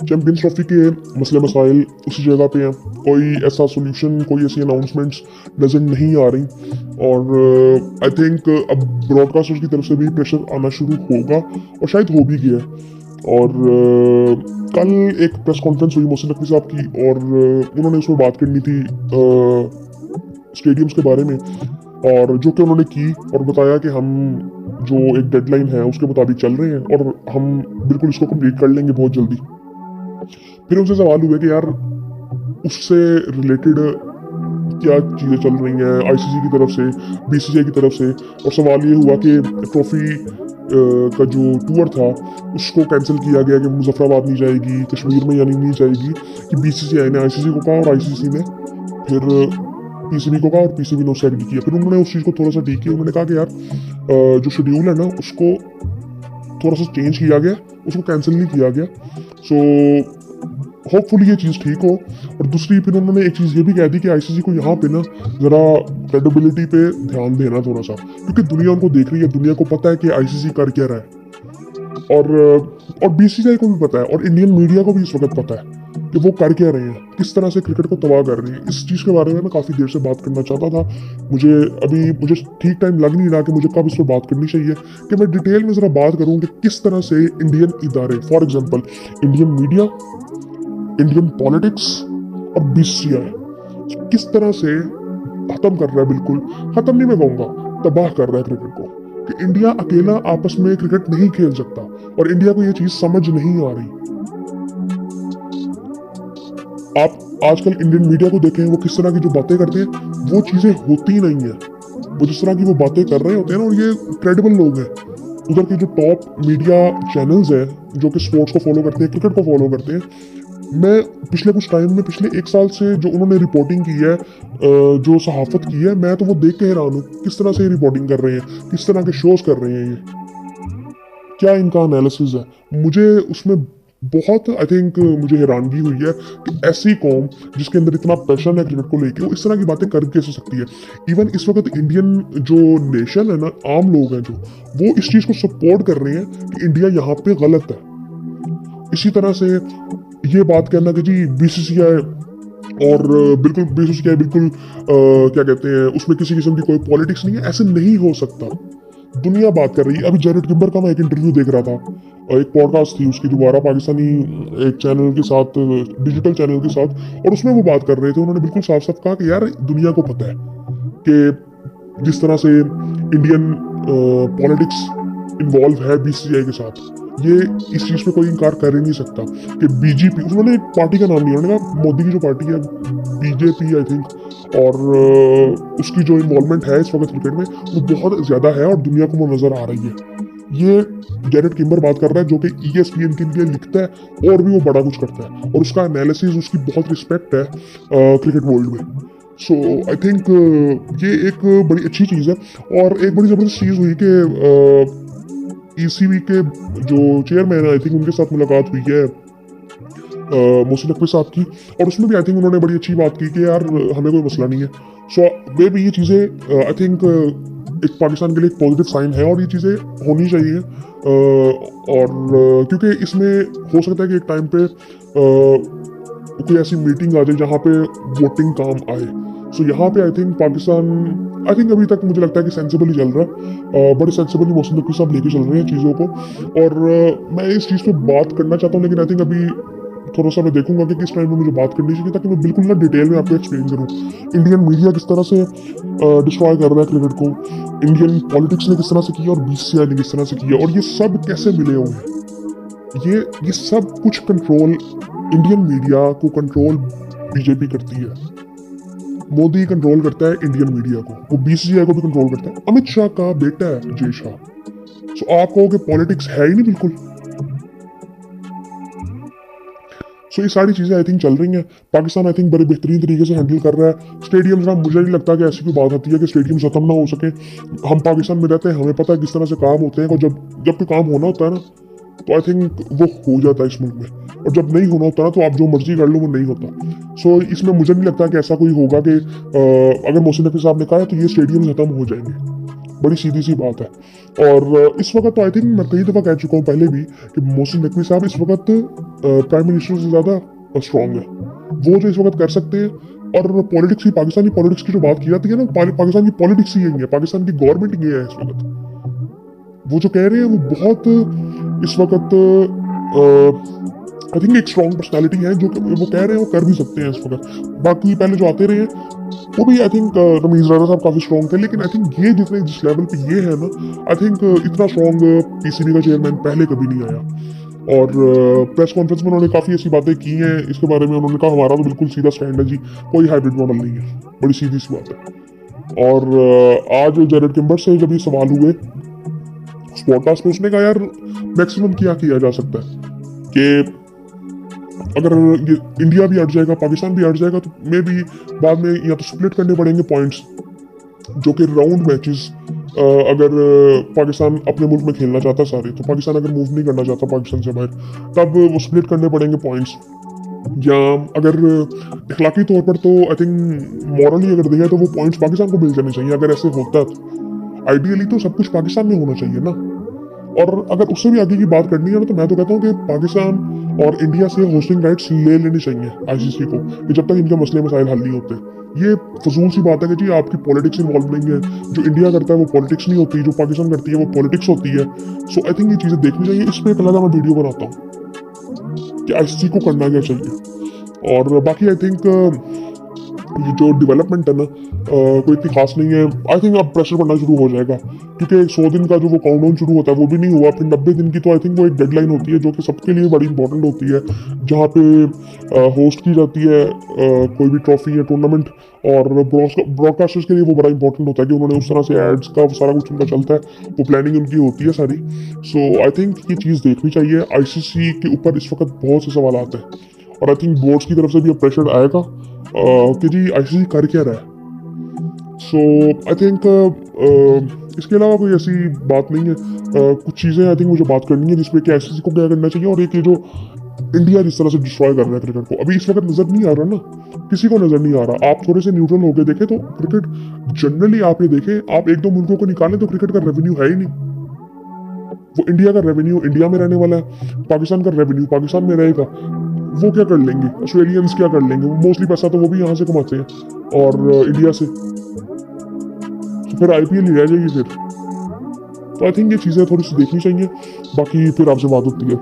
Champions trophy के मसले मसाइल उसी जगह पे हैं, कोई ऐसा सोल्यूशन, कोई ऐसी अनाउंसमेंट्स नज़र नहीं आ रही। और आई थिंक अब ब्रॉडकास्टर्स की तरफ से भी प्रेशर आना शुरू होगा और शायद हो भी गया है। और कल एक प्रेस कॉन्फ्रेंस हुई मोहसिन नकवी साहब की, और उन्होंने उसमें बात करनी थी स्टेडियम्स के बारे में, और जो कि उन्होंने की और बताया कि हम जो एक डेडलाइन है उसके मुताबिक चल रहे हैं और हम बिल्कुल इसको कंप्लीट कर लेंगे बहुत जल्दी। फिर उनसे सवाल हुए कि यार उससे रिलेटेड क्या चीज़ें चल रही हैं आईसीसी की तरफ से, बीसीसीआई की तरफ से। और सवाल ये हुआ कि ट्रॉफी का जो टूर था उसको कैंसिल किया गया कि मुजफ्फराबाद नहीं जाएगी, कश्मीर में यानी नहीं जाएगी, कि बीसीसीआई ने आईसीसी को कहा और आईसीसी ने फिर पीसीबी को कहा और पीसीबी ने उससे एग्री किया। फिर उन्होंने उस चीज़ को थोड़ा सा ठीक किया, उन्होंने कहा कि यार जो शेड्यूल है ना उसको थोड़ा सा चेंज किया गया, उसको कैंसिल नहीं किया गया। सो होपफुली ये चीज़ ठीक हो। और दूसरी फिर उन्होंने एक चीज़ ये भी कह दी कि आईसीसी को यहाँ पे ना ज़रा क्रेडिबिलिटी पे ध्यान देना थोड़ा सा, क्योंकि दुनिया उनको देख रही है, दुनिया को पता है कि आईसीसी कर क्या रहा है, और बीसीसीआई को भी पता है और इंडियन मीडिया को भी इस वक्त पता है कि वो कर क्या रहे हैं, किस तरह से क्रिकेट को तबाह कर रही है। इस चीज़ के बारे में मैं काफ़ी देर से बात करना चाहता था, मुझे ठीक टाइम लग नहीं रहा कि मुझे कब इस पर बात करनी चाहिए, कि मैं डिटेल में ज़रा बात करूँ कि किस तरह से इंडियन इदारे, for example Indian media, Indian politics और बीसीसीआई किस तरह से खत्म कर रहा है, बिल्कुल खत्म नहीं मैं कहूँगा, तबाह कर रहा है क्रिकेट को, कि इंडिया अकेला आपस में क्रिकेट नहीं खेल सकता और इंडिया को ये चीज़ समझ नहीं आ रही। आप आजकल इंडियन मीडिया को देखें, वो किस तरह की जो बातें करते हैं वो चीज़ें होती नहीं है, वो जिस तरह की वो बातें कर रहे होते हैं ना, और ये क्रेडिबल लोग हैं। उधर के जो टॉप मीडिया चैनल्स हैं जो कि स्पोर्ट्स को फॉलो करते हैं, क्रिकेट को फॉलो करते हैं, मैं पिछले कुछ टाइम में, पिछले एक साल से जो उन्होंने रिपोर्टिंग की है, जो सहाफत की है, मैं तो वो देख के हैरान हूँ किस तरह से रिपोर्टिंग कर रहे हैं, किस तरह के शोज कर रहे हैं, ये क्या इनका एनालिसिस है। मुझे उसमें बहुत आई थिंक मुझे हैरानगी हुई है कि ऐसी कौम जिसके अंदर इतना पैशन है क्रिकेट को लेके, वो इस तरह की बातें कर कैसे सकती है। इवन इस वक्त इंडियन जो नेशन है ना, आम लोग हैं जो, वो इस चीज़ को सपोर्ट कर रहे हैं कि इंडिया यहाँ पे गलत है। इसी तरह से ये बात करना कि जी बीसीसीआई और बिल्कुल बीसीसीआई बिल्कुल क्या कहते हैं, उसमें किसी किस्म की कोई पॉलिटिक्स नहीं है, ऐसे नहीं हो सकता। दुनिया बात कर रही है। अभी जैरेड किम्बर का मैं एक इंटरव्यू देख रहा था, एक पॉडकास्ट थी उसकी दोबारा पाकिस्तानी एक चैनल के साथ, डिजिटल चैनल के साथ, और उसमें वो बात कर रहे थे। उन्होंने बिल्कुल साफ साफ कहा कि यार दुनिया को पता है कि जिस तरह से इंडियन पॉलिटिक्स इन्वॉल्व है बीसीसीआई के साथ, ये इस चीज़ पे कोई इनकार कर ही नहीं सकता कि बीजेपी, उन्होंने एक पार्टी का नाम लिया, उन्होंने कहा मोदी की जो पार्टी है बीजेपी आई थिंक, और उसकी जो इन्वॉल्वमेंट है इस वक्त क्रिकेट में वो बहुत ज़्यादा है और दुनिया को वो नज़र आ रही है। ये जैरेड किम्बर बात कर रहा है जो कि ESPN के लिए लिखता है और भी वो बड़ा कुछ करता है, और उसका एनालिसिस, उसकी बहुत रिस्पेक्ट है क्रिकेट वर्ल्ड में। सो आई थिंक ये एक बड़ी अच्छी चीज़ है। और एक बड़ी ज़बरदस्त चीज़ हुई कि ECB के जो चेयरमैन आई थिंक, उनके साथ मुलाकात हुई है मोहसिन नकवी साहब की, और उसमें भी आई थिंक उन्होंने बड़ी अच्छी बात की कि यार हमें कोई मसला नहीं है। सो वे भी ये चीज़ें आई थिंक एक पाकिस्तान के लिए एक पॉजिटिव साइन है और ये चीज़ें होनी चाहिए। और क्योंकि इसमें हो सकता है कि एक टाइम पे कोई ऐसी मीटिंग आ जाए जहाँ पे वोटिंग काम आए। सो यहाँ पे I think Pakistan, I think अभी तक मुझे लगता है कि सेंसिबली चल रहा है, बड़े सेंसिबली मोहसिन नकवी साहब लेके चल रहे हैं चीज़ों को। और मैं इस चीज़ पे बात करना चाहता हूँ, लेकिन आई थिंक अभी थोड़ा सा मैं देखूंगा कि किस टाइम में मुझे बात करनी चाहिए, ताकि मैं बिल्कुल ना डिटेल में आपको एक्सप्लेन करूँ इंडियन मीडिया किस तरह से डिस्ट्रॉय कर रहा है क्रिकेट को, इंडियन पॉलिटिक्स ने किस तरह से किया और बीसीसीआई ने किस तरह से किया, और ये सब कैसे मिले हुए हैं। ये सब कुछ कंट्रोल इंडियन मीडिया को कंट्रोल बीजेपी करती है, मोदी कंट्रोल करता है इंडियन मीडिया को, वो बीसीसीआई को भी कंट्रोल करता है, अमित शाह का बेटा है जय शाह। सो आप कहो कि पॉलिटिक्स है ही नहीं बिल्कुल। सो ये सारी चीज़ें आई थिंक चल रही हैं। पाकिस्तान आई थिंक बड़े बेहतरीन तरीके से हैंडल कर रहा है स्टेडियम्स ना। मुझे नहीं लगता कि ऐसी कोई बात आती है कि स्टेडियम्स खत्म ना हो सके। हम पाकिस्तान में रहते हैं, हमें पता है किस तरह से काम होते हैं, और जब कोई काम होना होता है ना, तो आई थिंक वो हो जाता है इस मुल्क में, और जब नहीं होना होता ना, तो आप जो मर्जी कर लो वो नहीं होता। सो इसमें मुझे नहीं लगता कि ऐसा कोई होगा कि अगर मोहसिन नकवी साहब ने कहा है तो ये स्टेडियम खत्म हो जाएंगे। बड़ी सीधी सी बात है। और इस वक्त तो आई थिंक मैं कई दफ़ा कह चुका हूँ पहले भी कि मोहसिन नकवी साहब इस वक्त प्राइम मिनिस्टर से ज़्यादा स्ट्रांग है। वो जो इस वक्त कर सकते हैं, और पॉलिटिक्स की, पाकिस्तानी पॉलिटिक्स की जो बात की जाती है ना, पाकिस्तान की पॉलिटिक्स ही यही है, पाकिस्तान की गवर्नमेंट ये है इस वक्त। वो जो कह रहे हैं वो बहुत इस वक्त आई थिंक एक स्ट्रॉन्ग पर्सनालिटी है, जो वो कह रहे हैं वो कर भी सकते हैं इस वक्त। बाकी पहले जो आते रहे हैं वो भी आई थिंक रमीज राजा साहब काफ़ी स्ट्रॉन्ग थे, लेकिन आई थिंक ये जिस लेवल पे ये है ना, आई थिंक इतना स्ट्रॉन्ग पीसीबी का चेयरमैन पहले कभी नहीं आया। और प्रेस कॉन्फ्रेंस में उन्होंने काफ़ी ऐसी बातें की हैं इसके बारे में। उन्होंने कहा हमारा तो बिल्कुल सीधा स्टैंड है जी, कोई हाइब्रिड मॉडल नहीं है, बड़ी सीधी सी बात है। और आज जेरेड किम्बर से जब ये सवाल हुए पॉडकास्ट में, उसने कहा यार मैक्सिमम क्या किया जा सकता है कि अगर ये इंडिया भी हट जाएगा, पाकिस्तान भी हट जाएगा, तो मे भी बाद में या तो स्प्लिट करने पड़ेंगे पॉइंट्स, जो कि राउंड मैचेस अगर पाकिस्तान अपने मुल्क में खेलना चाहता सारे, तो पाकिस्तान अगर मूव नहीं करना चाहता पाकिस्तान से बाहर, तब वो स्प्लिट करने पड़ेंगे पॉइंट्स। या अगर इखलाकी तौर पर, तो आई थिंक मॉरली अगर देखा तो वो पॉइंट्स पाकिस्तान को मिल जाने चाहिए। अगर ऐसे होता है तो आइडियली तो सब कुछ पाकिस्तान में होना चाहिए ना। और अगर उससे भी आगे की बात करनी है ना, तो मैं तो कहता हूँ कि पाकिस्तान और इंडिया से होस्टिंग राइट्स ले लेने चाहिए आईसीसी को, कि जब तक इनके मसले मसाइल हल नहीं होते। ये फजूल सी बात है कि जी आपकी पॉलिटिक्स इन्वॉल्व नहीं है, जो इंडिया करता है वो पॉलिटिक्स नहीं होती, जो पाकिस्तान करती है वो पॉलिटिक्स होती है। सो आई थिंक ये चीज़ें देखनी चाहिए। इस पर एक अलग मैं वीडियो बनाता हूँ कि आईसीसी को करना क्या चाहिए। और बाकी आई थिंक ये जो डेवलपमेंट है ना, कोई इतनी खास नहीं है। आई थिंक अब प्रेशर पड़ना शुरू हो जाएगा, क्योंकि 100 दिन का जो वो काउंटडाउन शुरू होता है वो भी नहीं हुआ। फिर 90 दिन की तो आई थिंक वो एक डेडलाइन होती है, जो कि सबके लिए बड़ी इंपॉर्टेंट होती है, जहाँ पे होस्ट की जाती है कोई भी ट्रॉफी या टूर्नामेंट। और ब्रॉडकास्टर्स के लिए वो बड़ा इंपॉर्टेंट होता है कि उन्होंने उस तरह से एड्स का सारा कुछ उनका चलता है, वो प्लानिंग उनकी होती है सारी। सो आई थिंक ये चीज़ देखनी चाहिए। आईसीसी के ऊपर इस वक्त बहुत से सवाल आते हैं, और आई थिंक बोर्ड्स की तरफ से भी अब प्रेशर आएगा कि जी आईसीसी कर क्या रहा है। सो आई थिंक इसके अलावा कोई ऐसी बात नहीं है। कुछ चीज़ें आई थिंक मुझे बात करनी है जिसपे कि आईसीसी को क्या करना चाहिए, और एक ये जो इंडिया जिस तरह से डिस्ट्रॉय कर रहा है क्रिकेट को, अभी इस वक्त नजर नहीं आ रहा ना, किसी को नजर नहीं आ रहा। आप थोड़े से न्यूट्रल होकर देखें तो क्रिकेट जनरली आप ये देखें, आप एक दो मुल्कों को निकालें तो क्रिकेट का रेवेन्यू है ही नहीं। वो इंडिया का रेवेन्यू इंडिया में रहने वाला है, पाकिस्तान का रेवेन्यू पाकिस्तान में रहेगा। वो क्या कर लेंगे, ऑस्ट्रेलियंस क्या कर लेंगे, मोस्टली पैसा तो वो भी यहाँ से कमाते हैं और इंडिया से। तो फिर आईपीएल ही रह जाएगी फिर। तो आई थिंक ये चीज़ें थोड़ी सी देखनी चाहिए। बाकी फिर आपसे बात होती है।